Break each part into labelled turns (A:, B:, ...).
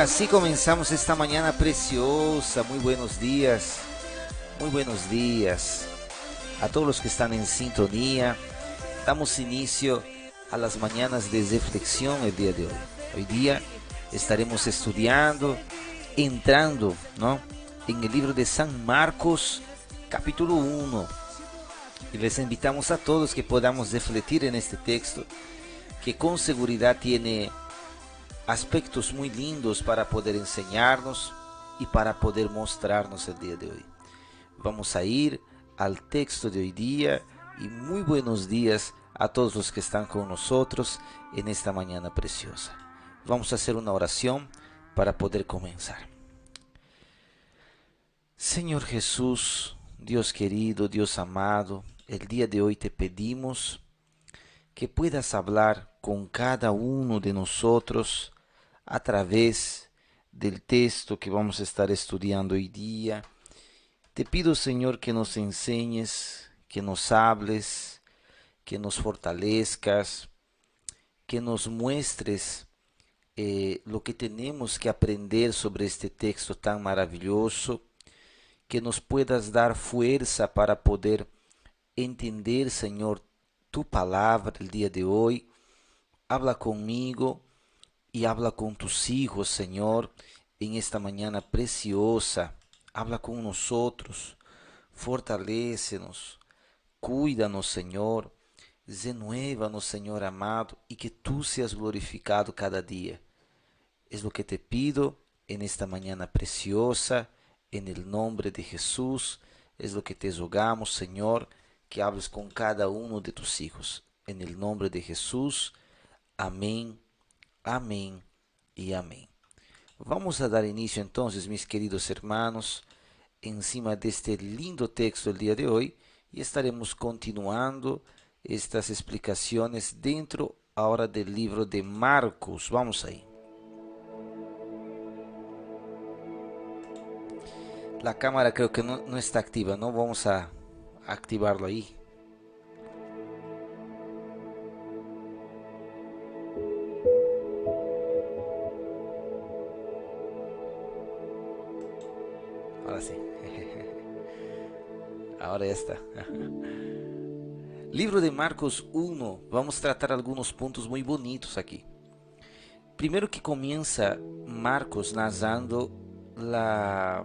A: así comenzamos esta mañana preciosa. Muy buenos días a todos los que están en sintonía. Damos inicio a las mañanas de reflexión el día de hoy. Hoy día estaremos estudiando, entrando, ¿no?, en el libro de San Marcos, capítulo 1. Y les invitamos a todos que podamos refletir en este texto, que con seguridad tiene aspectos muy lindos para poder enseñarnos y para poder mostrarnos el día de hoy. Vamos a ir al texto de hoy día y muy buenos días a todos los que están con nosotros en esta mañana preciosa. Vamos a hacer una oración para poder comenzar. Señor Jesús, Dios querido, Dios amado, el día de hoy te pedimos que puedas hablar con cada uno de nosotros a través del texto que vamos a estar estudiando hoy día. Te pido, Señor, que nos enseñes, que nos hables, que nos fortalezcas, que nos muestres lo que tenemos que aprender sobre este texto tan maravilloso, que nos puedas dar fuerza para poder entender, Señor, tu palabra el día de hoy. Habla conmigo y habla con tus hijos, Señor, en esta mañana preciosa. Habla con nosotros, fortalécenos, cuídanos, Señor, renuévanos, Señor amado, y que tú seas glorificado cada día. Es lo que te pido en esta mañana preciosa, en el nombre de Jesús. Es lo que te rogamos, Señor, que hables con cada uno de tus hijos. En el nombre de Jesús. Amén, amén y amén. Vamos a dar inicio entonces, mis queridos hermanos, encima de este lindo texto el día de hoy, y estaremos continuando estas explicaciones dentro ahora del libro de Marcos. Vamos ahí. La cámara creo que no está activa, ¿no? Vamos a activarlo ahí. Ahora sí. Ahora ya está. Livro de Marcos 1, vamos tratar algunos puntos muy bonitos aquí. Primero que comienza Marcos narrando la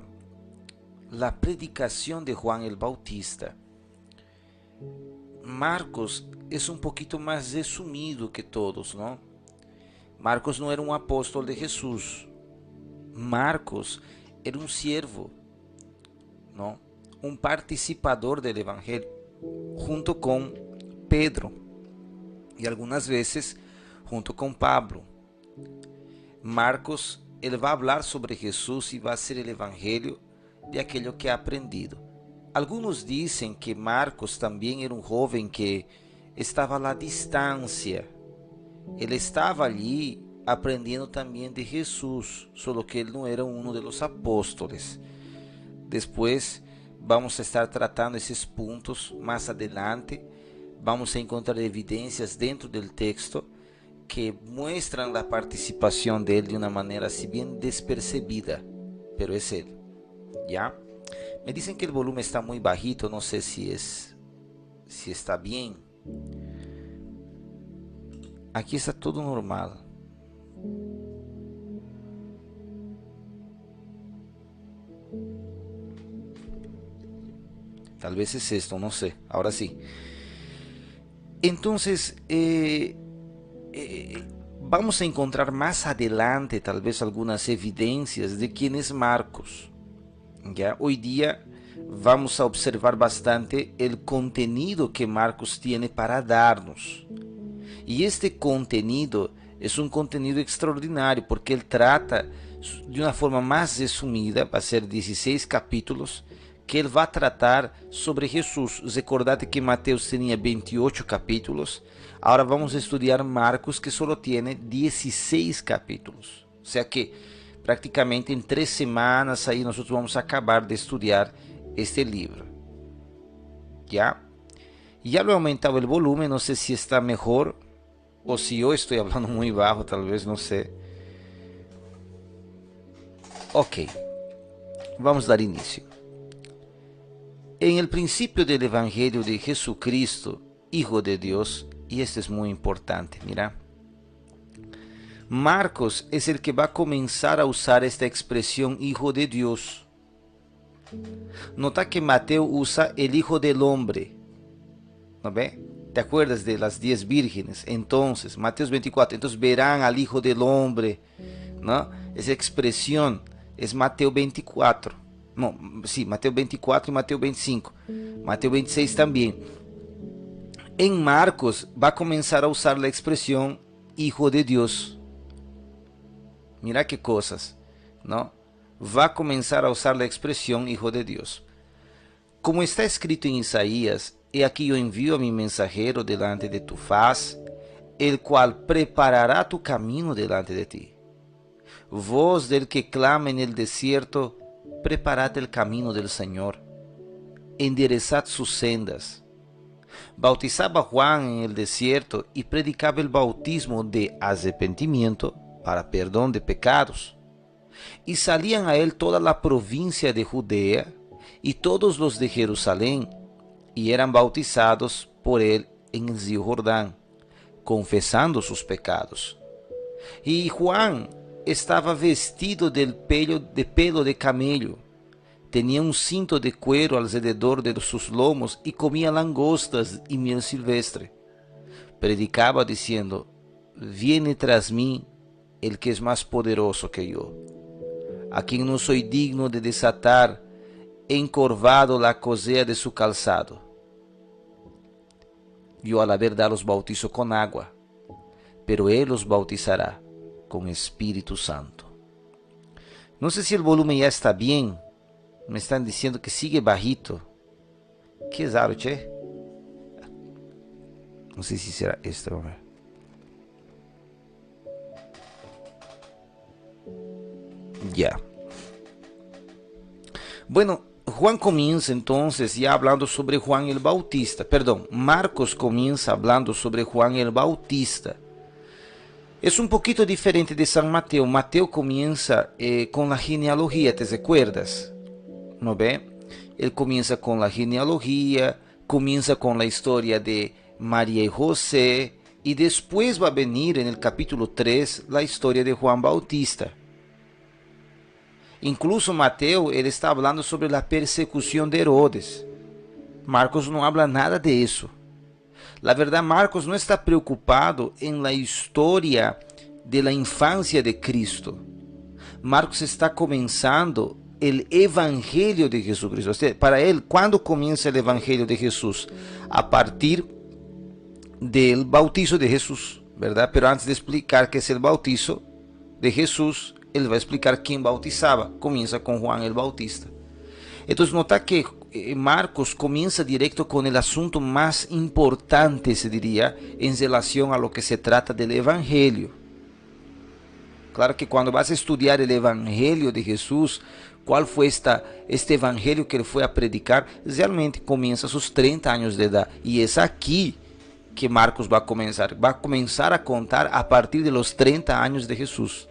A: predicación de Juan el Bautista. Marcos es un poquito más resumido que todos, ¿no? Marcos no era un apóstol de Jesús. Marcos era un siervo, ¿no?, un participador del Evangelio, junto con Pedro y algunas veces junto con Pablo. Marcos, él va a hablar sobre Jesús y va a hacer el Evangelio de aquello que ha aprendido. Algunos dicen que Marcos también era un joven que estaba a la distancia. Él estaba allí aprendiendo también de Jesús, solo que él no era uno de los apóstoles. Después vamos a estar tratando esses puntos más adelante. Vamos a encontrar evidencias dentro del texto que muestran la participación de él de una manera así bien despercebida, pero es él, ¿ya? Me dicen que el volumen está muy bajito, no sé si está bien. Aquí está todo normal. Tal vez es esto, no sé. Ahora sí. Entonces, vamos a encontrar más adelante tal vez algunas evidencias de quién es Marcos. ¿Ya? Hoy día vamos a observar bastante el contenido que Marcos tiene para darnos. Y este contenido es un contenido extraordinario porque él trata de una forma más resumida, va a ser 16 capítulos, que ele vai tratar sobre Jesus. Recordate que Mateus tinha 28 capítulos. Agora vamos estudar Marcos, que só tem 16 capítulos. O sea que praticamente em 3 semanas aí nós vamos acabar de estudar este livro. ¿Ya? Ya lo he aumentado el volumen, no sé si está mejor o si yo estoy hablando muy bajo, tal vez, no sé. Ok, vamos dar inicio. En el principio del Evangelio de Jesucristo, Hijo de Dios, y este es muy importante, mira. Marcos es el que va a comenzar a usar esta expresión Hijo de Dios. Nota que Mateo usa el Hijo del Hombre. ¿No ve? ¿Te acuerdas de las 10 vírgenes? Entonces, Mateo 24, entonces verán al Hijo del Hombre, ¿no? Esa expresión es Mateo 24. No, sí, Mateo 24 y Mateo 25. Mateo 26 también. En Marcos va a comenzar a usar la expresión Hijo de Dios. Mira qué cosas, ¿no? Va a comenzar a usar la expresión Hijo de Dios. Como está escrito en Isaías, he aquí yo envío a mi mensajero delante de tu faz, el cual preparará tu camino delante de ti. Voz del que clama en el desierto, preparad el camino del Señor, enderezad sus sendas. Bautizaba Juan en el desierto y predicaba el bautismo de arrepentimiento para perdón de pecados. Y salían a él toda la provincia de Judea y todos los de Jerusalén, y eran bautizados por él en el río Jordán, confesando sus pecados. Y Juan estaba vestido de pelo de camello, tenía un cinto de cuero alrededor de sus lomos y comía langostas y miel silvestre. Predicaba diciendo: viene tras mí el que es más poderoso que yo, a quien no soy digno de desatar encorvado la correa de su calzado. Yo a la verdad los bautizo con agua, pero él los bautizará con Espíritu Santo. No sé si el volumen ya está bien. Me están diciendo que sigue bajito. Qué raro, che. No sé si será este, vamos a ver. Ya. Bueno, Juan comienza entonces ya hablando sobre Juan el Bautista. Perdón, Marcos comienza hablando sobre Juan el Bautista. Es un poquito diferente de San Mateo. Mateo comienza con la genealogía, ¿te recuerdas? ¿No ve? Él comienza con la genealogía, comienza con la historia de María y José, y después va a venir en el capítulo 3 la historia de Juan Bautista. Incluso Mateo, él está hablando sobre la persecución de Herodes. Marcos no habla nada de eso. La verdad, Marcos no está preocupado en la historia de la infancia de Cristo. Marcos está comenzando el Evangelio de Jesucristo. O sea, para él, ¿cuándo comienza el Evangelio de Jesús? A partir del bautizo de Jesús, ¿verdad? Pero antes de explicar qué es el bautizo de Jesús, él va a explicar quién bautizaba. Comienza con Juan el Bautista. Entonces nota que Marcos comienza directo con el asunto más importante, se diría, en relación a lo que se trata del Evangelio. Claro que cuando vas a estudiar el Evangelio de Jesús, cuál fue este Evangelio que él fue a predicar, realmente comienza a sus 30 años de edad. Y es aquí que Marcos va a comenzar a contar a partir de los 30 años de Jesús.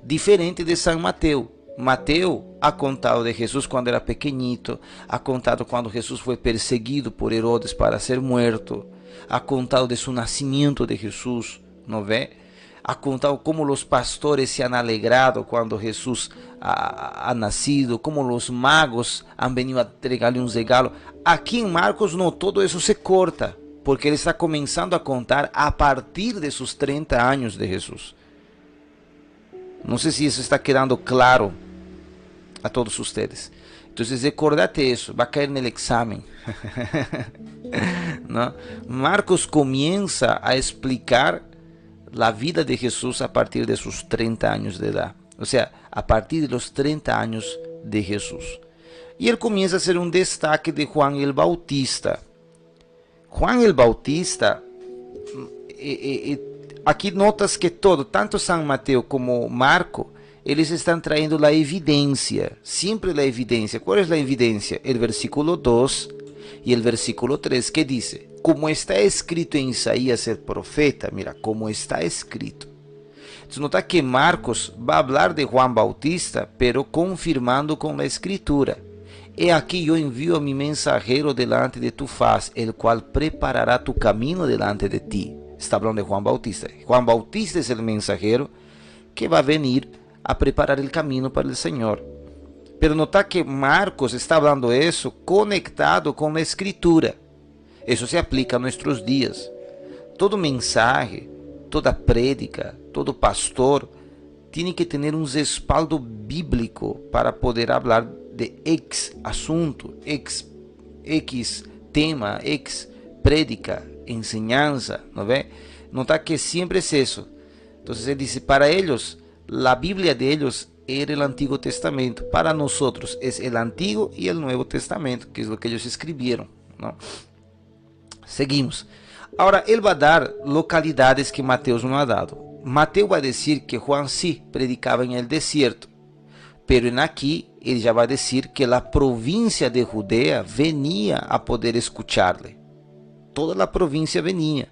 A: Diferente de San Mateo. Mateo ha contado de Jesús cuando era pequeñito, ha contado cuando Jesús fue perseguido por Herodes para ser muerto, ha contado de su nacimiento de Jesús, ¿no ve? Ha contado cómo los pastores se han alegrado cuando Jesús ha nacido, cómo los magos han venido a entregarle un regalo. Aquí en Marcos no, todo eso se corta, porque él está comenzando a contar a partir de sus 30 años de Jesús. No sé si eso está quedando claro a todos ustedes. Entonces recordate eso, va a caer en el examen. ¿No? Marcos comienza a explicar la vida de Jesús a partir de sus 30 años de edad. O sea, a partir de los 30 años de Jesús. Y él comienza a hacer un destaque de Juan el Bautista. Juan el Bautista, aquí notas que todo, tanto San Mateo como Marco, eles están trayendo la evidencia, siempre la evidencia. ¿Cuál es la evidencia? El versículo 2 y el versículo 3 que dice: como está escrito en Isaías el profeta, mira, como está escrito, Entonces nota que Marcos va a hablar de Juan Bautista, pero confirmando con la escritura. He aquí yo envío a mi mensajero delante de tu faz, el cual preparará tu camino delante de ti. Está hablando de Juan Bautista. Juan Bautista es el mensajero que va a venir a preparar el camino para el Señor. Pero nota que Marcos está hablando eso conectado con la escritura. Eso se aplica a nuestros días. Todo mensaje, toda prédica, todo pastor tiene que tener un respaldo bíblico para poder hablar de X asunto, X tema, X prédica, enseñanza, ¿no ve? Nota que siempre es eso. Entonces él dice, para ellos, la Biblia de ellos era el Antiguo Testamento. Para nosotros es el Antiguo y el Nuevo Testamento, que es lo que ellos escribieron, ¿no? Seguimos. Ahora, él va a dar localidades que Mateus no ha dado. Mateo va a decir que Juan sí predicaba en el desierto, pero en aquí él ya va a decir que la provincia de Judea venía a poder escucharle. Toda la provincia venía.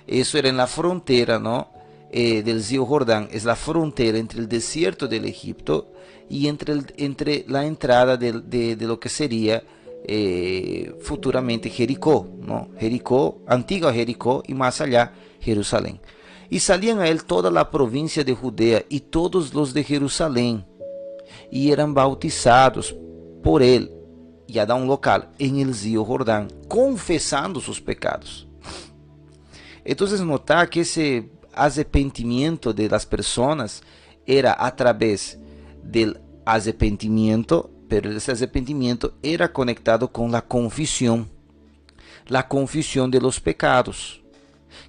A: Eso era en la frontera, ¿no? Del río Jordán. Es la frontera entre el desierto del Egipto y entre la entrada de lo que sería futuramente Jericó, ¿no? Jericó, antigua Jericó, y más allá Jerusalén. Y salían a él toda la provincia de Judea y todos los de Jerusalén, y eran bautizados por él, ya da un local, en el río Jordán, confesando sus pecados. Entonces nota que ese arrepentimiento de las personas era a través del arrepentimiento, pero ese arrepentimiento era conectado con la confesión de los pecados.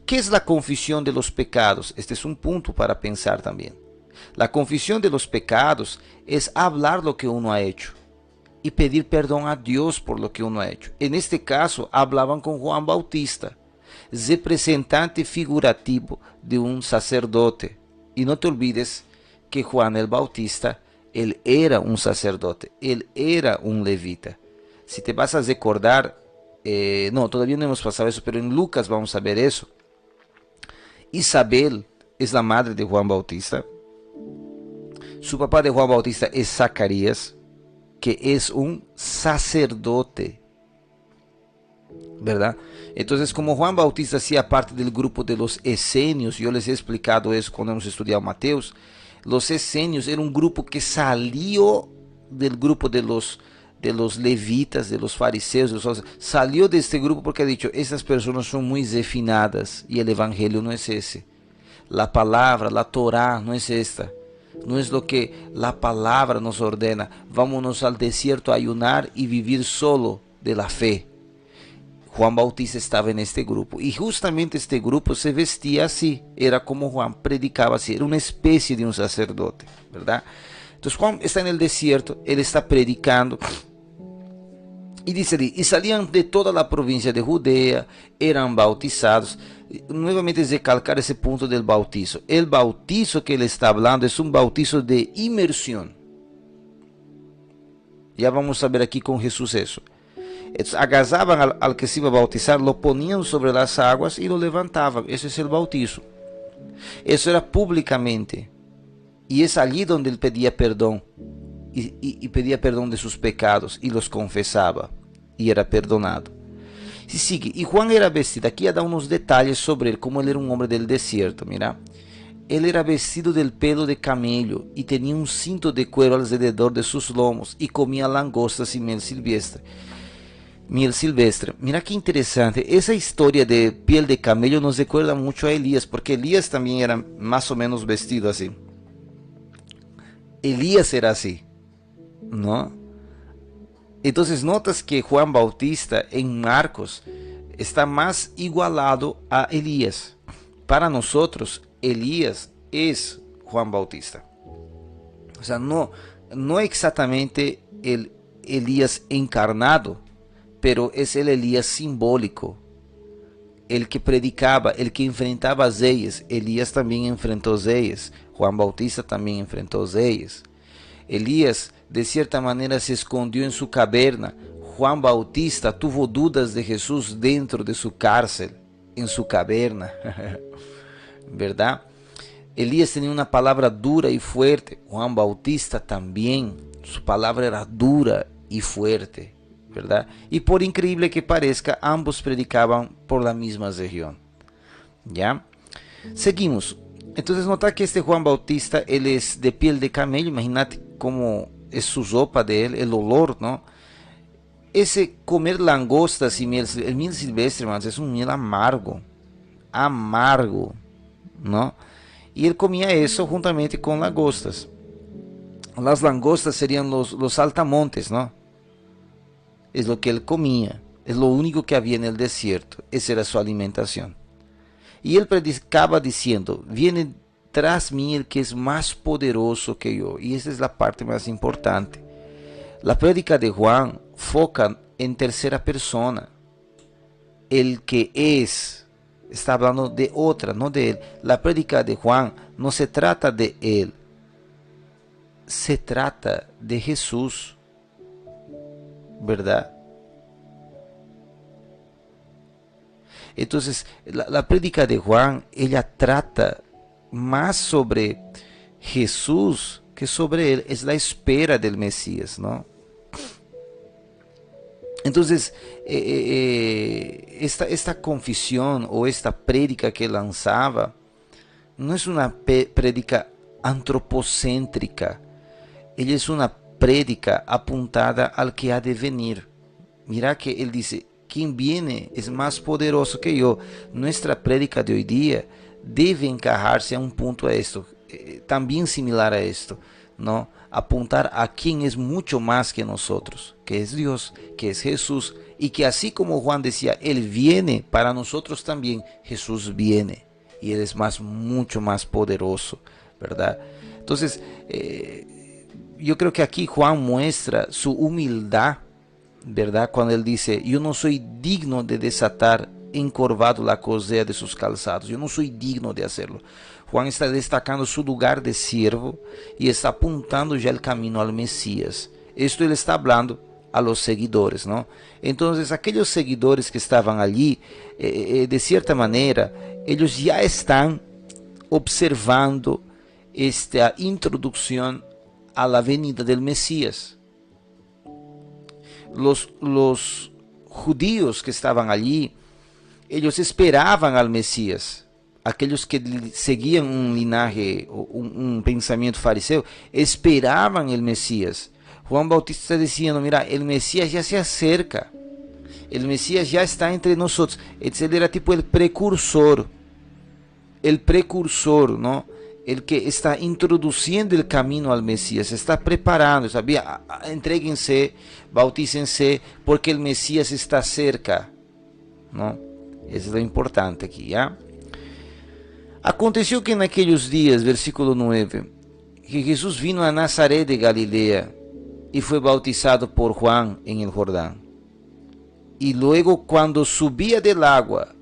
A: ¿Qué es la confesión de los pecados? Este es un punto para pensar también. La confesión de los pecados es hablar lo que uno ha hecho y pedir perdón a Dios por lo que uno ha hecho. En este caso, hablaban con Juan Bautista, representante figurativo de un sacerdote. Y no te olvides que Juan el Bautista, él era un sacerdote, él era un levita. Si te vas a recordar, no, todavía no hemos pasado eso, pero en Lucas vamos a ver eso. Isabel es la madre de Juan Bautista. Su papá de Juan Bautista es Zacarías, que es un sacerdote, ¿verdad? Entonces, como Juan Bautista hacía parte del grupo de los esenios, yo les he explicado eso cuando hemos estudiado Mateus, los esenios era un grupo que salió del grupo de los levitas, de los fariseos, salió de este grupo porque ha dicho, estas personas son muy refinadas y el evangelio no es ese. La palabra, la Torá no es esta. No es lo que la palabra nos ordena. Vámonos al desierto a ayunar y vivir solo de la fe. Juan Bautista estaba en este grupo. Y justamente este grupo se vestía así. Era como Juan predicaba así. Era una especie de un sacerdote, ¿verdad? Entonces Juan está en el desierto. Él está predicando. Y dice, y salían de toda la provincia de Judea, eran bautizados. Nuevamente recalcar ese punto del bautizo. El bautizo que él está hablando es un bautizo de inmersión. Ya vamos a ver aquí con Jesús eso. Entonces, agasaban al que se iba a bautizar, lo ponían sobre las aguas y lo levantaban. Ese es el bautizo. Eso era públicamente. Y es allí donde él pedía perdón. Y pedía perdón de sus pecados y los confesaba. Y era perdonado. Si sigue, y Juan era vestido, aquí ya da unos detalles sobre él, como él era un hombre del desierto, mira. Él era vestido del pelo de camello y tenía un cinto de cuero alrededor de sus lomos y comía langostas y miel silvestre. Mira qué interesante, esa historia de piel de camello nos recuerda mucho a Elías, porque Elías también era más o menos vestido así. Elías era así, ¿no? Entonces notas que Juan Bautista en Marcos está más igualado a Elías. Para nosotros, Elías es Juan Bautista. O sea, no exactamente el Elías encarnado, pero es el Elías simbólico. El que predicaba, el que enfrentaba a reyes. Elías también enfrentó reyes. Juan Bautista también enfrentó reyes. Elías, de cierta manera, se escondió en su caverna. Juan Bautista tuvo dudas de Jesús dentro de su cárcel, en su caverna, ¿verdad? Elías tenía una palabra dura y fuerte. Juan Bautista también, su palabra era dura y fuerte, ¿verdad? Y por increíble que parezca, ambos predicaban por la misma región. ¿Ya? Seguimos. Entonces nota que este Juan Bautista, él es de piel de camello. Imagínate cómo es su ropa de él, el olor, ¿no? Ese comer langostas y miel, el miel silvestre, hermanos, es un miel amargo, amargo, ¿no? Y él comía eso juntamente con langostas. Las langostas serían los saltamontes, ¿no? Es lo que él comía, es lo único que había en el desierto, esa era su alimentación. Y él predicaba diciendo, viene tras mí el que es más poderoso que yo. Y esa es la parte más importante. La prédica de Juan foca en tercera persona. El que es, está hablando de otra, no de él. La prédica de Juan no se trata de él, se trata de Jesús, ¿verdad? Entonces, la prédica de Juan, ella trata más sobre Jesús que sobre él, es la espera del Mesías, ¿no? Entonces, esta confesión o esta prédica que lanzaba no es una prédica antropocéntrica, ella es una prédica apuntada al que ha de venir. Mira que él dice, quien viene es más poderoso que yo. Nuestra prédica de hoy día debe encajarse a un punto a esto, también similar a esto, ¿no? Apuntar a quien es mucho más que nosotros, que es Dios, que es Jesús, y que así como Juan decía, Él viene, para nosotros también Jesús viene, y Él es mucho más poderoso, ¿verdad? Entonces, yo creo que aquí Juan muestra su humildad, ¿verdad? Cuando él dice, yo no soy digno de desatar encorvado la correa de sus calzados, yo no soy digno de hacerlo. Juan está destacando su lugar de siervo y está apuntando ya el camino al Mesías. Esto él está hablando a los seguidores, ¿no? Entonces aquellos seguidores que estaban allí, de cierta manera, ellos ya están observando esta introducción a la venida del Mesías. Los judíos que estaban allí, ellos esperaban al Mesías. Aquellos que seguían un linaje, un pensamiento fariseo, esperaban el Mesías. Juan Bautista está diciendo, mira, el Mesías ya se acerca, el Mesías ya está entre nosotros. Él era tipo el precursor, ¿no? El que está introduciendo el camino al Mesías, está preparando, ¿sabía? Entréguense, bautícense, porque el Mesías está cerca, ¿no? Eso es lo importante aquí, ¿ya? Aconteció que en aquellos días, versículo 9, que Jesús vino a Nazaret de Galilea y fue bautizado por Juan en el Jordán. Y luego cuando subía del agua,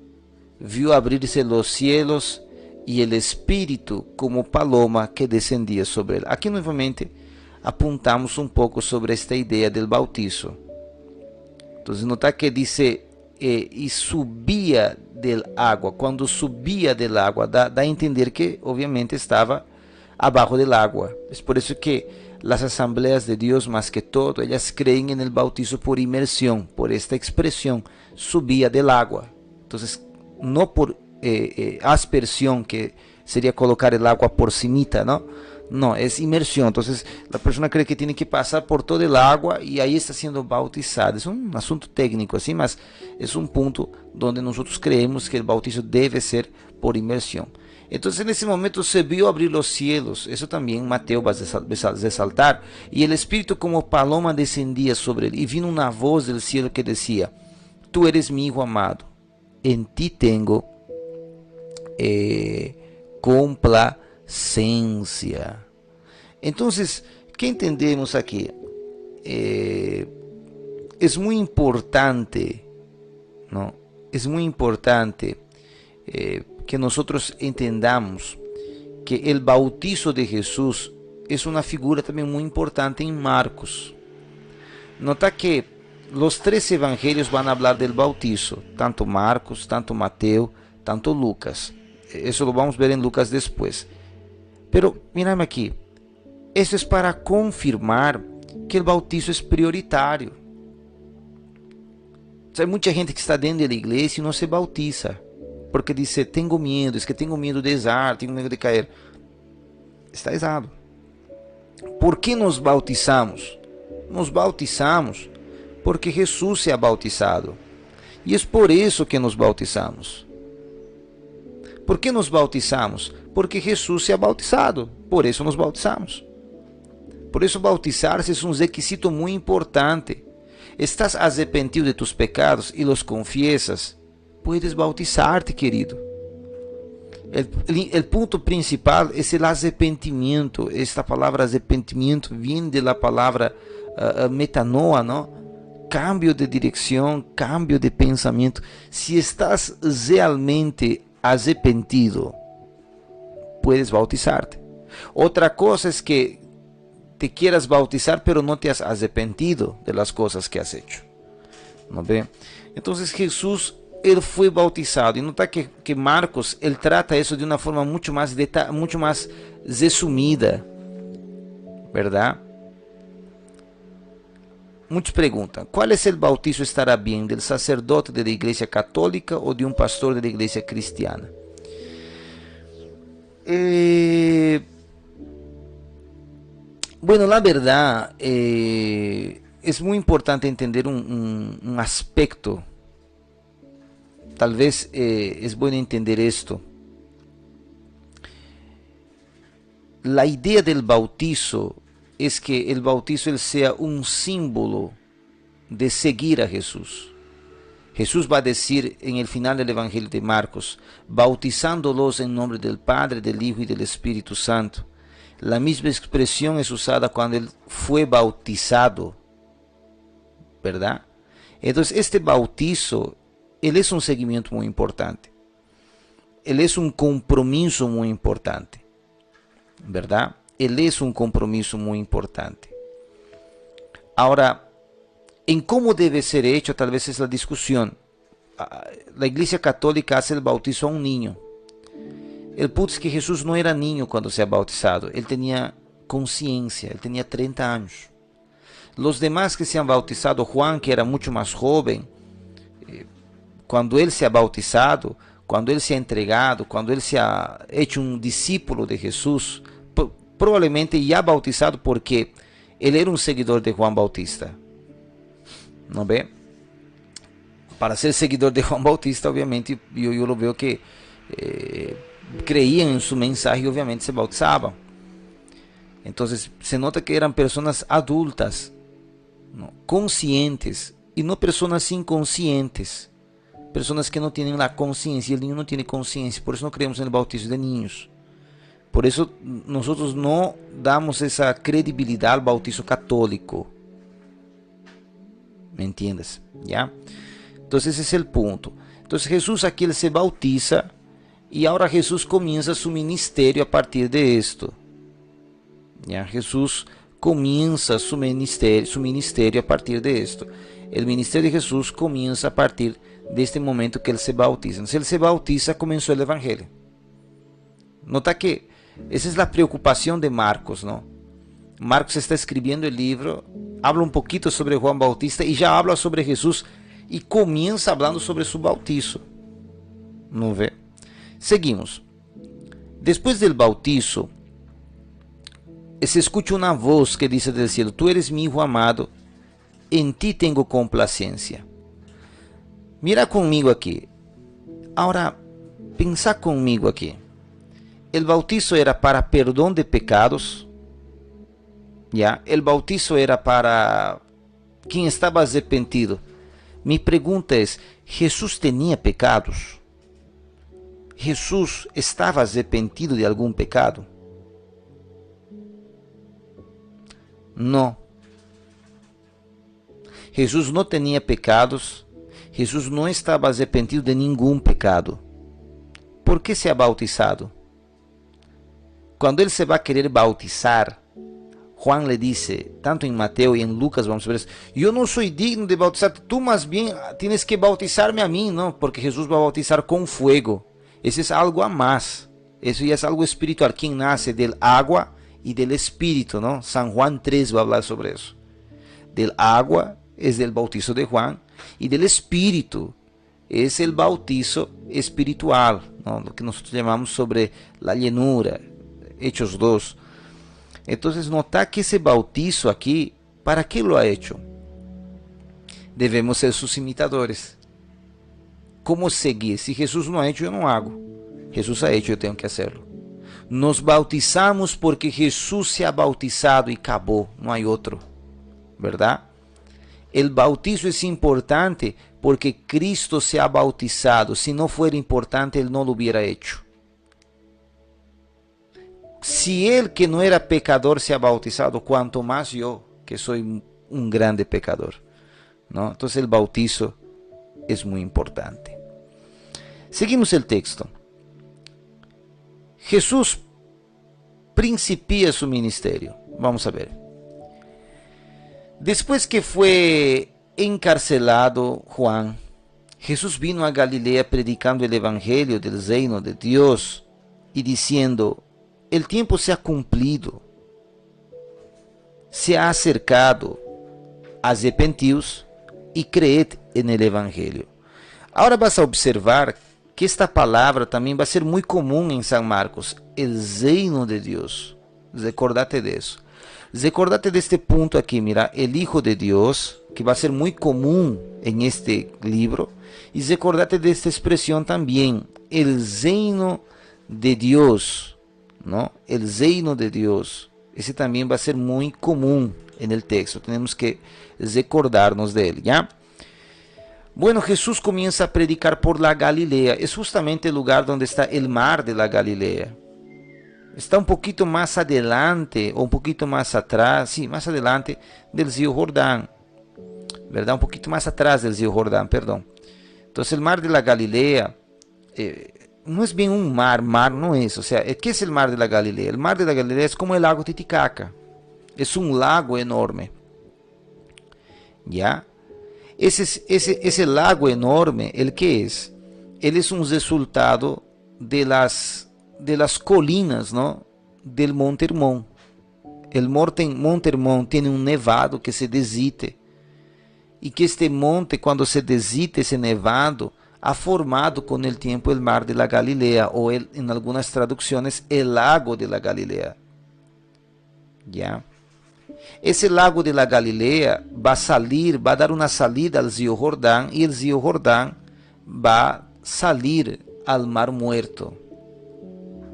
A: vio abrirse los cielos y el Espíritu como paloma que descendía sobre él. Aquí nuevamente apuntamos un poco sobre esta idea del bautizo. Entonces nota que dice y subía del agua. Cuando subía del agua da a entender que obviamente estaba abajo del agua. Es por eso que las asambleas de Dios, más que todo, ellas creen en el bautizo por inmersión, por esta expresión, subía del agua. Entonces, no por aspersión, que sería colocar el agua por cimita, ¿no? No, es inmersión. Entonces la persona cree que tiene que pasar por todo el agua y ahí está siendo bautizada. Es un asunto técnico así, mas es un punto donde nosotros creemos que el bautizo debe ser por inmersión. Entonces en ese momento se vio abrir los cielos. Eso también Mateo va a resaltar. Y el Espíritu como paloma descendía sobre él. Y vino una voz del cielo que decía, tú eres mi Hijo amado, en ti tengo complacencia. Entonces, ¿qué entendemos aquí? Es muy importante, ¿no? Es muy importante que nosotros entendamos que el bautizo de Jesús es una figura también muy importante en Marcos. Nota que los tres evangelios van a hablar del bautizo, tanto Marcos, tanto Mateo, tanto Lucas. Eso lo vamos a ver en Lucas después. Pero mírame aqui, isso é para confirmar que o bautizo é prioritário. Hay muita gente que está dentro da igreja e não se bautiza, porque diz: tenho medo, é que tenho medo de errar, tenho medo de cair. Está errado. Por que nos bautizamos? Nos bautizamos porque Jesus se ha bautizado. E é por isso que nos bautizamos. Por que nos bautizamos? Porque Jesus se ha bautizado. Por isso nos bautizamos. Por isso bautizar-se é um requisito muito importante. Estás arrepentido de tus pecados e los confiesas, puedes bautizar-te, querido. El punto principal es el arrepentimiento. Esta palabra arrepentimiento viene de la palabra metanoia, ¿no? Cambio de dirección, cambio de pensamiento. Si estás realmente arrepentido, puedes bautizarte. Otra cosa es que te quieras bautizar, pero no te has arrepentido de las cosas que has hecho. ¿No ve? Entonces Jesús, él fue bautizado. Y nota que Marcos, él trata eso de una forma mucho más resumida, ¿verdad? Muchos preguntan: ¿cuál es el bautizo estará bien? ¿Del sacerdote de la iglesia católica o de un pastor de la iglesia cristiana? Bueno, la verdad, es muy importante entender un aspecto. Tal vez es bueno entender esto. La idea del bautizo es que el bautizo sea un símbolo de seguir a Jesús. Jesús va a decir en el final del Evangelio de Marcos: bautizándolos en nombre del Padre, del Hijo y del Espíritu Santo. La misma expresión es usada cuando él fue bautizado, ¿verdad? Entonces este bautizo, él es un seguimiento muy importante. Él es un compromiso muy importante, ¿verdad? Él es un compromiso muy importante. Ahora, en cómo debe ser hecho, tal vez es la discusión. La Iglesia Católica hace el bautizo a un niño. El punto es que Jesús no era niño cuando se ha bautizado. Él tenía conciencia, él tenía 30 años. Los demás que se han bautizado, Juan, que era mucho más joven, cuando él se ha bautizado, cuando él se ha entregado, cuando él se ha hecho un discípulo de Jesús, probablemente ya bautizado porque él era un seguidor de Juan Bautista. ¿No ve? Para ser seguidor de Juan Bautista, obviamente, yo lo veo que creían en su mensaje y obviamente se bautizaban. Entonces se nota que eran personas adultas, ¿no? Conscientes, y no personas inconscientes, personas que no tienen la conciencia. El niño no tiene conciencia, por eso no creemos en el bautizo de niños. Por eso nosotros no damos esa credibilidad al bautizo católico. ¿Me entiendes? ¿Ya? Entonces ese es el punto. Entonces Jesús aquí él se bautiza y ahora Jesús comienza su ministerio a partir de esto. ¿Ya? Jesús comienza su ministerio a partir de esto. El ministerio de Jesús comienza a partir de este momento que él se bautiza. Entonces él se bautiza, comenzó el evangelio. Nota que esa es la preocupación de Marcos, ¿no? Marcos está escribiendo el libro, habla un poquito sobre Juan Bautista y ya habla sobre Jesús y comienza hablando sobre su bautizo. ¿No ve? Seguimos. Después del bautizo, se escucha una voz que dice del cielo: tú eres mi hijo amado, en ti tengo complacencia. Mira conmigo aquí. Ahora, pensa conmigo aquí. El bautizo era para perdón de pecados. ¿Ya? El bautizo era para quien estaba arrepentido. Mi pregunta es: ¿Jesús tenía pecados? ¿Jesús estaba arrepentido de algún pecado? No. Jesús no tenía pecados. Jesús no estaba arrepentido de ningún pecado. ¿Por qué se ha bautizado? Cuando él se va a querer bautizar, Juan le dice, tanto en Mateo y en Lucas, vamos a ver eso: yo no soy digno de bautizarte, tú más bien tienes que bautizarme a mí, ¿no? Porque Jesús va a bautizar con fuego. Ese es algo a más. Eso ya es algo espiritual. Quien nace del agua y del espíritu, ¿no? San Juan 3 va a hablar sobre eso. Del agua es del bautizo de Juan y del espíritu es el bautizo espiritual, ¿no? Lo que nosotros llamamos sobre la llenura, Hechos 2. Entonces nota que ese bautizo aquí, ¿para qué lo ha hecho? Debemos ser sus imitadores. ¿Cómo seguir? Si Jesús no ha hecho, yo no hago. Jesús ha hecho, yo tengo que hacerlo. Nos bautizamos porque Jesús se ha bautizado y acabó, no hay otro, ¿verdad? El bautizo es importante porque Cristo se ha bautizado. Si no fuera importante, Él no lo hubiera hecho. Si Él, que no era pecador, se ha bautizado, cuanto más yo, que soy un grande pecador, ¿no? Entonces el bautizo es muy importante. Seguimos el texto. Jesús principia su ministerio. Vamos a ver. Después que fue encarcelado Juan, Jesús vino a Galilea predicando el evangelio del reino de Dios y diciendo: el tiempo se ha cumplido, se ha acercado, arrepentíos y creed en el evangelio. Ahora vas a observar que esta palabra también va a ser muy común en San Marcos, el reino de Dios. Recordate de eso. Recordate de este punto aquí, mira, el Hijo de Dios, que va a ser muy común en este libro. Y recordate de esta expresión también, el reino de Dios, ¿no? El reino de Dios. Ese también va a ser muy común en el texto. Tenemos que recordarnos de él, ¿ya? Bueno, Jesús comienza a predicar por la Galilea. Es justamente el lugar donde está el mar de la Galilea. Está un poquito más adelante, o un poquito más atrás, sí, más adelante del río Jordán, ¿verdad? Un poquito más atrás del río Jordán, perdón. Entonces el mar de la Galilea no es bien un mar, mar no es. O sea, ¿qué es el mar de la Galilea? El mar de la Galilea es como el lago Titicaca. Es un lago enorme, ¿ya? Ese lago enorme, ¿el qué es? Él es un resultado de las colinas, ¿no? Del Monte Hermón. El Monte Hermón tiene un nevado que se desite. Y que este monte, cuando se desite ese nevado, ha formado con el tiempo el mar de la Galilea, o en algunas traducciones, el lago de la Galilea. ¿Ya? Ese lago de la Galilea va a dar una salida al río Jordán, y el río Jordán va a salir al mar muerto.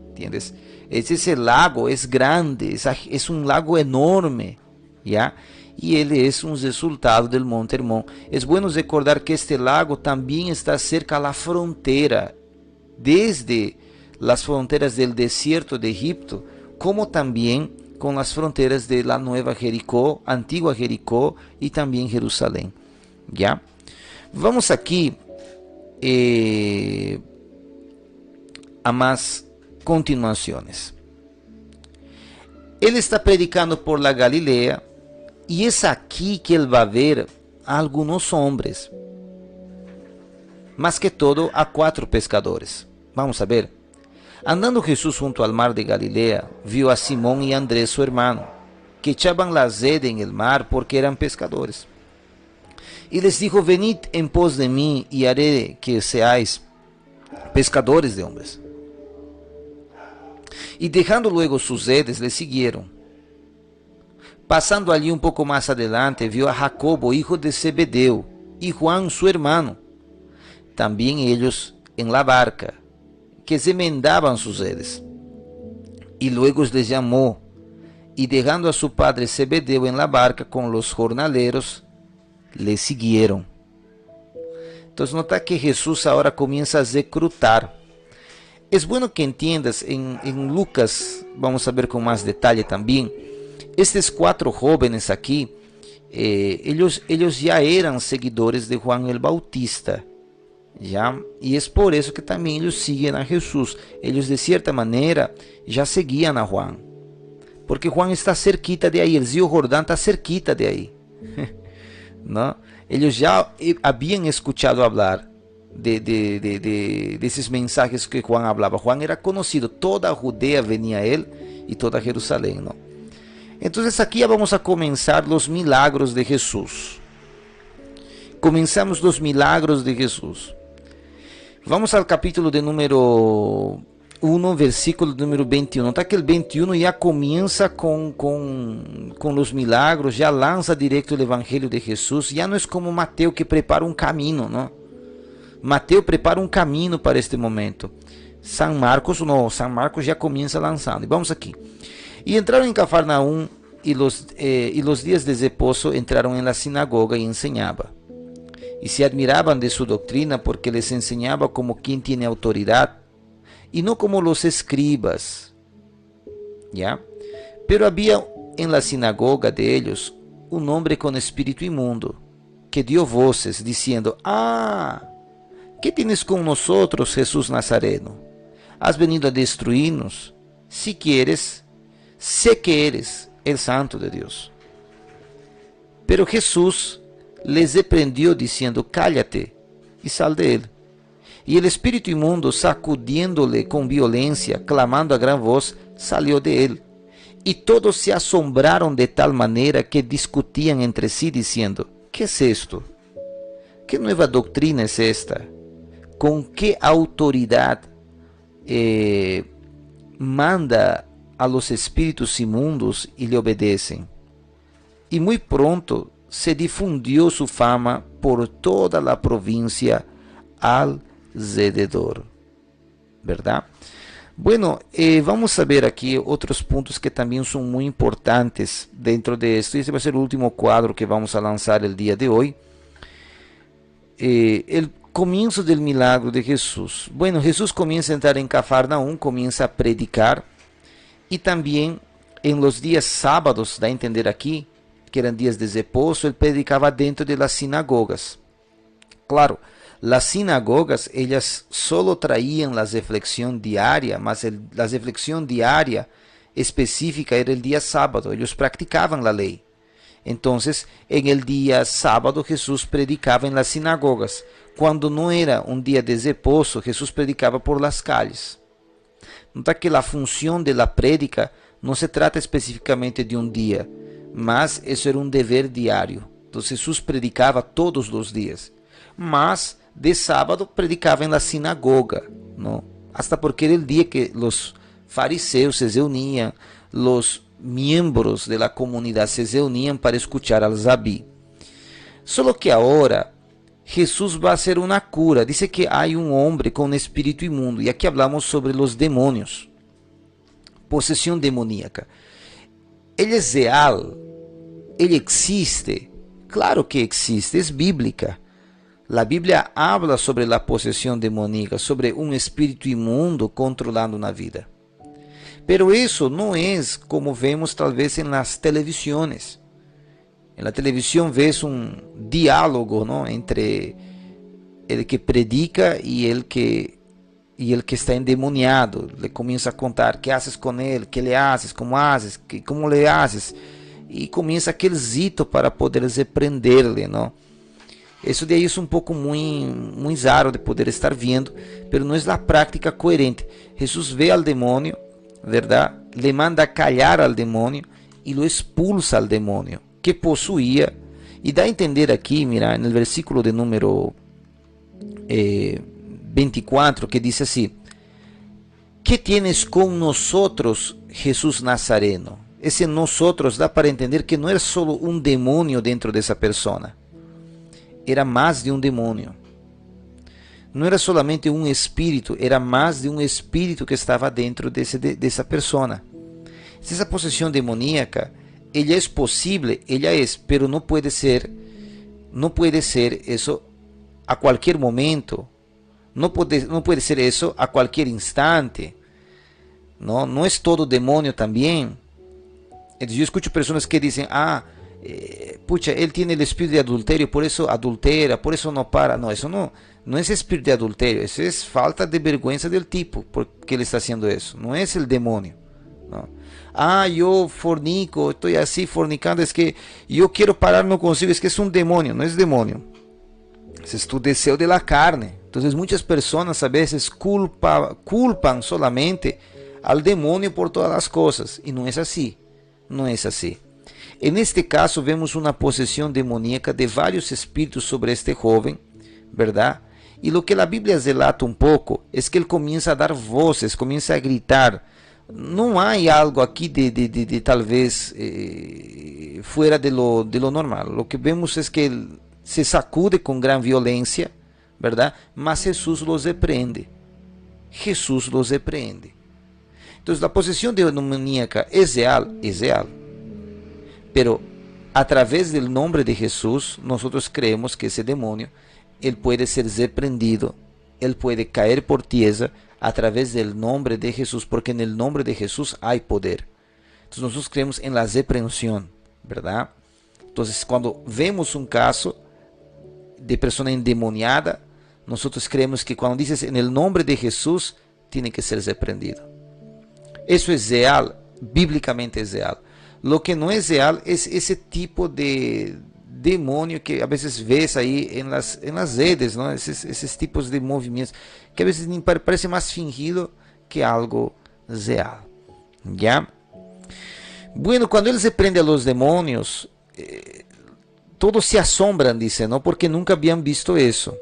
A: ¿Entiendes? Ese lago es grande, es un lago enorme, ¿ya? Y él es un resultado del Monte Hermón. Es bueno recordar que este lago también está cerca a la frontera, desde las fronteras del desierto de Egipto, como también con las fronteras de la Nueva Jericó, Antigua Jericó y también Jerusalén, ¿ya? Vamos aquí a más continuaciones. Él está predicando por la Galilea y es aquí que él va a ver a algunos hombres, más que todo a 4 pescadores. Vamos a ver. Andando Jesús junto al mar de Galilea, vio a Simón y Andrés su hermano, que echaban la red en el mar porque eran pescadores. Y les dijo: venid en pos de mí y haré que seáis pescadores de hombres. Y dejando luego sus redes, le siguieron. Pasando allí un poco más adelante, vio a Jacobo, hijo de Zebedeo, y Juan su hermano, también ellos en la barca, que remendaban sus redes. Y luego les llamó, y dejando a su padre Zebedeo en la barca con los jornaleros, le siguieron. Entonces nota que Jesús ahora comienza a reclutar. Es bueno que entiendas, en Lucas, vamos a ver con más detalle también, estos 4 jóvenes aquí, ellos ya eran seguidores de Juan el Bautista, ¿ya? Y es por eso que también ellos siguen a Jesús. Ellos de cierta manera ya seguían a Juan, porque Juan está cerquita de ahí, el río Jordán está cerquita de ahí, ¿no? Ellos ya habían escuchado hablar de esos mensajes que Juan hablaba. Juan era conocido, toda Judea venía a él y toda Jerusalén, ¿no? Entonces aquí ya vamos a comenzar los milagros de Jesús. Comenzamos los milagros de Jesús. Vamos al capítulo de número 1, versículo número 21. Está que el 21 ya comienza con los milagros, ya lanza directo el evangelio de Jesús. Ya no es como Mateo que prepara un camino, ¿no? Mateo prepara un camino para este momento. San Marcos no, San Marcos ya comienza lanzando. Y vamos aquí. Y entraron en Cafarnaúm y los días de reposo entraron en la sinagoga y enseñaba. Y se admiraban de su doctrina porque les enseñaba como quien tiene autoridad y no como los escribas. ¿Ya? Pero había en la sinagoga de ellos un hombre con espíritu inmundo que dio voces diciendo: ¿qué tienes con nosotros, Jesús Nazareno? ¿Has venido a destruirnos? Si quieres, sé que eres el Santo de Dios. Pero Jesús les reprendió diciendo: cállate y sal de él. Y el espíritu inmundo, sacudiéndole con violencia, clamando a gran voz, salió de él. Y todos se asombraron de tal manera que discutían entre sí diciendo: ¿qué es esto? ¿Qué nueva doctrina es esta? ¿Con qué autoridad manda a los espíritus inmundos y le obedecen? Y muy pronto se difundió su fama por toda la provincia alrededor. ¿Verdad? Bueno, vamos a ver aquí otros puntos que también son muy importantes dentro de esto. Y este va a ser el último cuadro que vamos a lanzar el día de hoy. El comienzo del milagro de Jesús. Bueno, Jesús comienza a entrar en Cafarnaúm, comienza a predicar. Y también en los días sábados, da a entender aquí, que eran días de reposo, él predicaba dentro de las sinagogas. Claro, las sinagogas, ellas solo traían la reflexión diaria, mas la reflexión diaria específica era el día sábado. Ellos practicaban la ley. Entonces, en el día sábado Jesús predicaba en las sinagogas. Cuando no era un día de reposo, Jesús predicaba por las calles. Nota que la función de la prédica no se trata específicamente de un día, mas eso era un deber diario. Entonces Jesús predicaba todos los días, mas de sábado predicaba en la sinagoga, ¿no? Hasta porque era el día que los fariseos se reunían, los miembros de la comunidad se reunían para escuchar al rabí. Solo que ahora Jesús va a hacer una cura. Dice que hay un hombre con espíritu inmundo, y aquí hablamos sobre los demonios, posesión demoníaca. Él es real, él existe, claro que existe, es bíblica. La Biblia habla sobre la posesión demoníaca, sobre un espíritu inmundo controlando una vida. Pero eso no es como vemos tal vez en las televisiones. En la televisión ves un diálogo, ¿no?, entre el que predica y el que está endemoniado. Le comienza a contar qué haces con él, qué le haces, cómo le haces. Y comienza aquel zito para poder reprenderle, ¿no? Eso de ahí es un poco muy raro de poder estar viendo, pero no es la práctica coherente. Jesús ve al demonio, ¿verdad? Le manda callar al demonio y lo expulsa al demonio que posuía. Y da a entender aquí, mira, en el versículo de número 24, que dice así: ¿qué tienes con nosotros, Jesús Nazareno? Ese nosotros da para entender que no era solo un demonio dentro de esa persona, era más de un demonio. No era solamente un espíritu, era más de un espíritu que estaba dentro de esa persona. Esa posesión demoníaca, ella es posible, ella es, pero no puede ser eso a cualquier momento. No puede ser eso a cualquier instante. No es todo demonio también. Entonces yo escucho personas que dicen: pucha, él tiene el espíritu de adulterio, por eso adultera, por eso no para. No, eso no es espíritu de adulterio, eso es falta de vergüenza del tipo porque él está haciendo eso. No es el demonio, ¿no? Yo fornico, estoy así fornicando, es que yo quiero parar, no consigo, es que es un demonio. No es demonio, ese es tu deseo de la carne, Entonces muchas personas a veces culpan solamente al demonio por todas las cosas, y no es así, no es así. En este caso vemos una posesión demoníaca de varios espíritus sobre este joven, ¿verdad? Y lo que la Biblia relata un poco es que él comienza a dar voces, comienza a gritar. No hay algo aquí de tal vez fuera de lo normal. Lo que vemos es que él se sacude con gran violencia, ¿verdad? Mas Jesús los reprende. Jesús los reprende. Entonces la posesión demoníaca es real, es real. Pero a través del nombre de Jesús, nosotros creemos que ese demonio, él puede ser reprendido, él puede caer por tierra a través del nombre de Jesús, porque en el nombre de Jesús hay poder. Entonces nosotros creemos en la reprensión, ¿verdad? Entonces cuando vemos un caso de persona endemoniada, nosotros creemos que cuando dices en el nombre de Jesús, tiene que ser reprendido. Eso es real, bíblicamente es real. Lo que no es real es ese tipo de demonio que a veces ves ahí en las redes, ¿no? Esos tipos de movimientos que a veces parece más fingido que algo real. ¿Ya? Bueno, cuando él se prende a los demonios, todos se asombran, dice, ¿no? Porque nunca habían visto eso.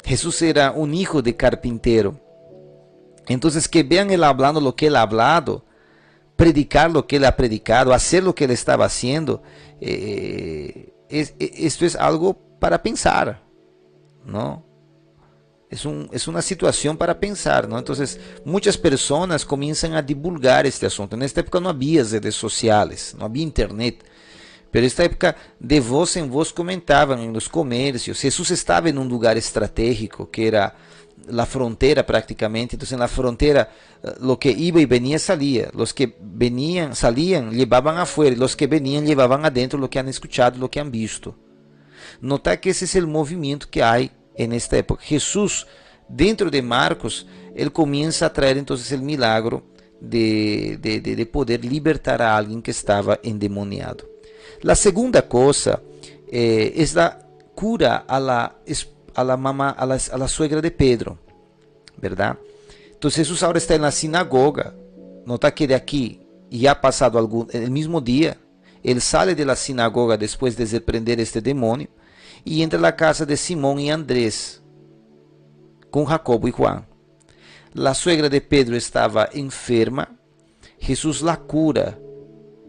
A: Jesús era un hijo de carpintero. Entonces que vean él hablando lo que él ha hablado, predicar lo que él ha predicado, hacer lo que él estaba haciendo, esto es algo para pensar, ¿no? Es una situación para pensar, ¿no? Entonces muchas personas comienzan a divulgar este asunto. En esta época no había redes sociales, no había internet, pero en esta época de voz en voz comentaban en los comercios. Jesús estaba en un lugar estratégico que era la frontera prácticamente. Entonces en la frontera lo que iba y venía salía. Los que venían, salían, llevaban afuera. Y los que venían llevaban adentro lo que han escuchado, lo que han visto. Nota que ese es el movimiento que hay en esta época. Jesús, dentro de Marcos, él comienza a traer entonces el milagro de poder libertar a alguien que estaba endemoniado. La segunda cosa es la cura a la mamá, a la suegra de Pedro, ¿verdad? Entonces Jesús ahora está en la sinagoga. Nota que de aquí ya ha pasado el mismo día. Él sale de la sinagoga después de reprender este demonio y entra a la casa de Simón y Andrés con Jacobo y Juan. La suegra de Pedro estaba enferma. Jesús la cura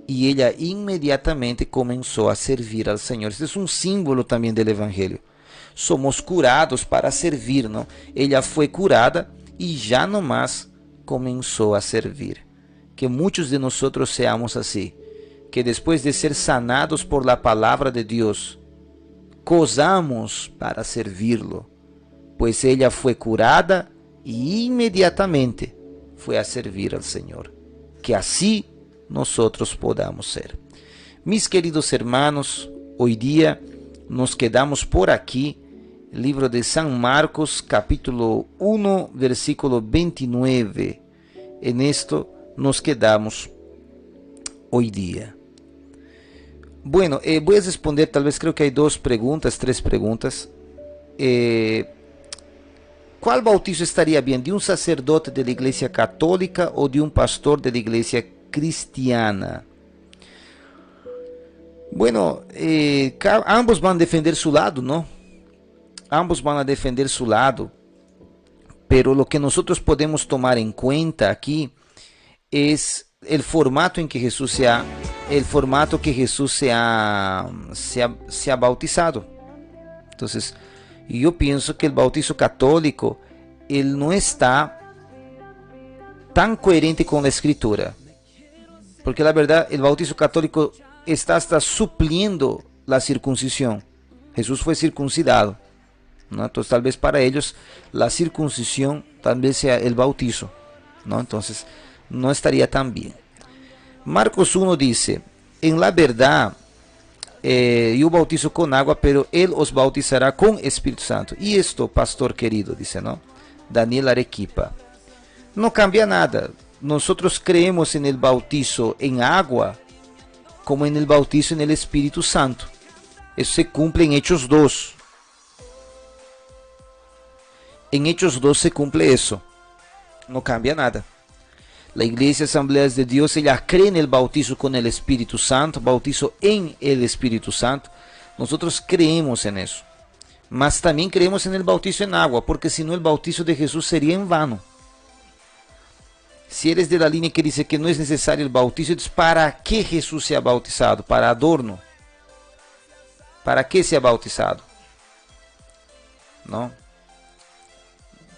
A: y ella inmediatamente comenzó a servir al Señor. Este es un símbolo también del Evangelio. Somos curados para servir, ¿no? Ella fue curada y ya no más comenzó a servir. Que muchos de nosotros seamos así, que después de ser sanados por la palabra de Dios, gozamos para servirlo, pues ella fue curada y inmediatamente fue a servir al Señor. Que así nosotros podamos ser. Mis queridos hermanos, hoy día nos quedamos por aquí. Libro de San Marcos, capítulo 1, versículo 29. En esto nos quedamos hoy día. Bueno, voy a responder, tal vez creo que hay tres preguntas. ¿Cuál bautizo estaría bien? ¿De un sacerdote de la iglesia católica o de un pastor de la iglesia cristiana? Bueno, ambos van a defender su lado, ¿no? Ambos van a defender su lado, pero lo que nosotros podemos tomar en cuenta aquí es el formato en que Jesús se ha bautizado. Entonces, yo pienso que el bautizo católico, él no está tan coherente con la escritura, porque la verdad el bautizo católico está hasta supliendo la circuncisión. Jesús fue circuncidado, ¿no? Entonces tal vez para ellos la circuncisión tal vez sea el bautizo, ¿no? Entonces no estaría tan bien. Marcos 1 dice: en la verdad yo bautizo con agua, pero él os bautizará con Espíritu Santo. Y esto, pastor querido, dice, ¿no? Daniel Arequipa, no cambia nada. Nosotros creemos en el bautizo en agua como en el bautizo en el Espíritu Santo. Eso se cumple en Hechos 2. En Hechos 2 se cumple eso. No cambia nada. La Iglesia Asambleas de Dios, ella cree en el bautizo con el Espíritu Santo, bautizo en el Espíritu Santo. Nosotros creemos en eso. Mas también creemos en el bautizo en agua, porque si no el bautizo de Jesús sería en vano. Si eres de la línea que dice que no es necesario el bautizo, entonces ¿para qué Jesús se ha bautizado? Para adorno. ¿Para qué se ha bautizado? ¿No?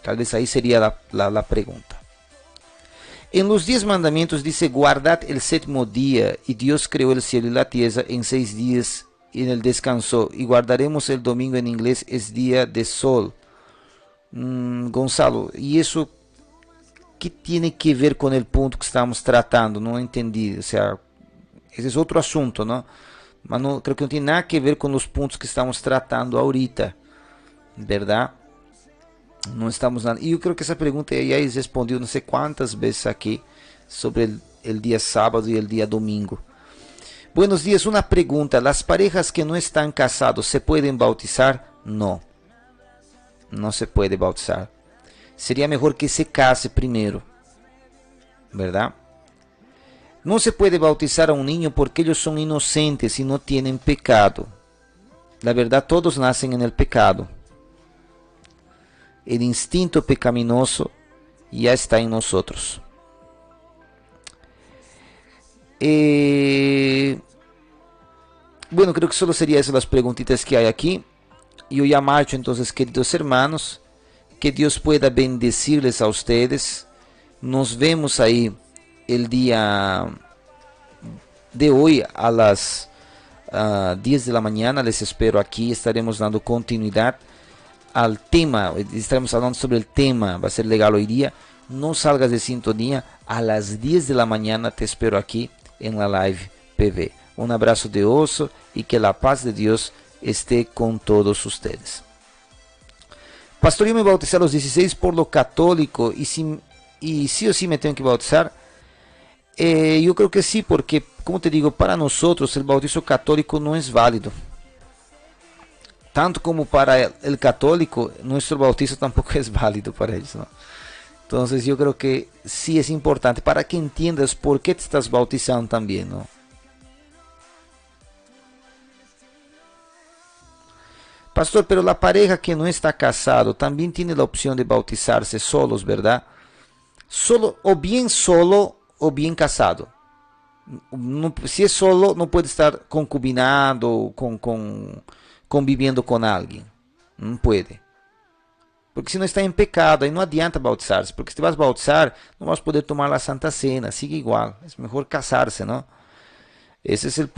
A: Tal vez ahí sería la pregunta. En los 10 mandamientos dice, guardad el séptimo día, y Dios creó el cielo y la tierra en 6 días, y en el descansó, y guardaremos el domingo. En inglés es día de sol. Gonzalo, ¿y eso qué tiene que ver con el punto que estamos tratando? No entendí, o sea, ese es otro asunto, ¿no? Mas no, creo que no tiene nada que ver con los puntos que estamos tratando ahorita, ¿verdad? No estamos nada. Y yo creo que esa pregunta ya he respondido no sé cuántas veces aquí sobre el día sábado y el día domingo. Buenos días, una pregunta. ¿Las parejas que no están casados se pueden bautizar? No, no se puede bautizar. Sería mejor que se case primero, ¿verdad? No se puede bautizar a un niño porque ellos son inocentes y no tienen pecado. La verdad, todos nacen en el pecado. El instinto pecaminoso ya está en nosotros. Bueno, creo que solo sería eso las preguntitas que hay aquí. Yo ya marcho entonces, queridos hermanos. Que Dios pueda bendecirles a ustedes. Nos vemos ahí el día de hoy a las 10 de la mañana. Les espero aquí. Estaremos dando continuidad al tema, estaremos hablando sobre el tema, va a ser legal hoy día. No salgas de sintonía, a las 10 de la mañana te espero aquí en la live PV. Un abrazo de oso y que la paz de Dios esté con todos ustedes. Pastor, yo me bauticé a los 16 por lo católico y sí o sí me tengo que bautizar. Yo creo que sí, porque como te digo, para nosotros el bautizo católico no es válido. Tanto como para el católico, nuestro bautizo tampoco es válido para ellos, ¿no? Entonces yo creo que sí es importante para que entiendas por qué te estás bautizando también, ¿no? Pastor, pero la pareja que no está casado también tiene la opción de bautizarse solos, ¿verdad? Solo o bien casado. No, si es solo, no puede estar concubinado, conviviendo con alguien. No puede. Porque si no está en pecado, aí não adianta bautizar-se. Porque se te vas a bautizar, no vas a poder tomar la Santa Cena. Sigue igual. Es mejor casarse, ¿no? Ese es el